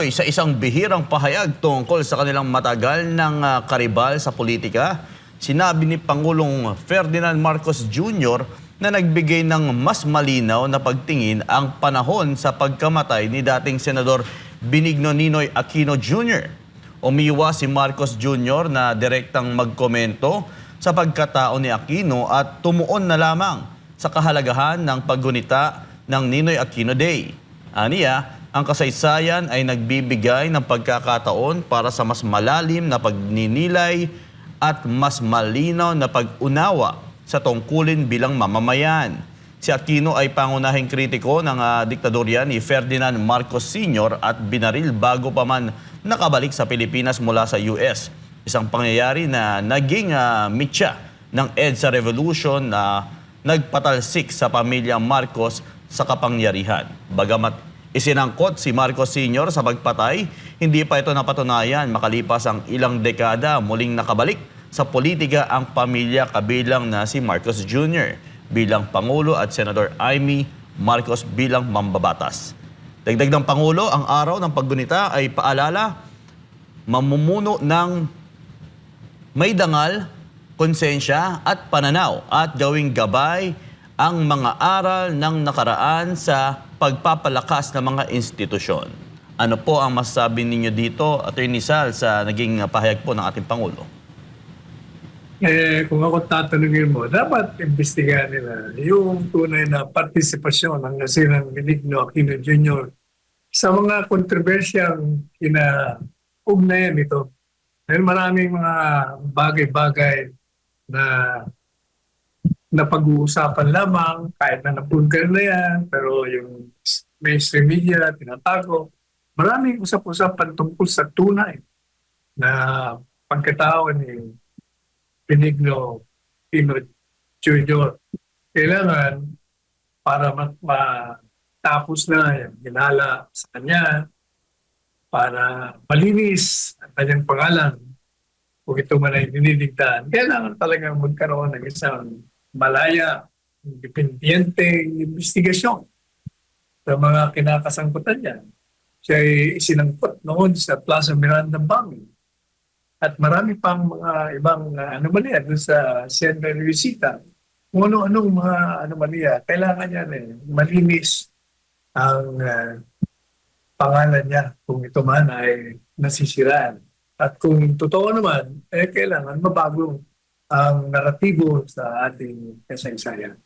Pinoy sa isang bihirang pahayag tungkol sa kanilang matagal ng karibal sa politika. Sinabi ni Pangulong Ferdinand Marcos Jr. na nagbigay ng mas malinaw na pagtingin ang panahon sa pagkamatay ni dating Senador Benigno Ninoy Aquino Jr. Umiwas si Marcos Jr. na direktang magkomento sa pagkatao ni Aquino at tumuon na lamang sa kahalagahan ng paggunita ng Ninoy Aquino Day. Aniya, ang kasaysayan ay nagbibigay ng pagkakataon para sa mas malalim na pagninilay at mas malinaw na pag-unawa sa tungkulin bilang mamamayan. Si Aquino ay pangunahing kritiko ng diktadorya ni Ferdinand Marcos Sr. at binaril bago pa man nakabalik sa Pilipinas mula sa US. Isang pangyayari na naging mitya ng EDSA Revolution na nagpatalsik sa pamilya Marcos sa kapangyarihan. Bagamat isinangkot si Marcos Sr. sa pagpatay, hindi pa ito napatunayan. Makalipas ang ilang dekada, muling nakabalik sa politika ang pamilya kabilang na si Marcos Jr. bilang Pangulo at Senador Amy Marcos bilang mambabatas. Dagdag ng Pangulo, ang araw ng paggunita ay paalala, mamumuno ng may dangal, konsensya at pananaw at gawing gabay ang mga aral ng nakaraan sa pagpapalakas ng mga institusyon. Ano po ang masasabi ninyo dito, Atty. Sal, sa naging pahayag po ng ating Pangulo? Kung ako tatanungin mo, dapat imbestigahan nila yung tunay na partisipasyon ng nasirang Benigno Aquino Jr. sa mga kontrobersyang kinaugnayan nito. Dahil maraming mga bagay-bagay na napag-uusapan lamang, kahit na napulgar na yan, pero yung mainstream media, tinatago. Maraming usap-usapan tungkol sa tunay na pagkatao ni Benigno Aquino Jr. Kailangan para matapos na yung hinala sa kanya, para malinis ang kanyang pangalan, kung ito man ay dinidigtaan, kailangan talagang magkaroon ng isang malaya, independenteng investigasyon sa mga kinakasangkutan niya. Siya ay isinangkot noon sa Plaza Miranda bombing. At marami pang mga ibang anomalya doon sa Hacienda Luisita. Kung ano-anong mga anomalya, kailangan niya malinis ang pangalan niya kung ito man ay nasisiraan. At kung totoo naman, kailangan mabago ang naratibo sa ating kasaysayan.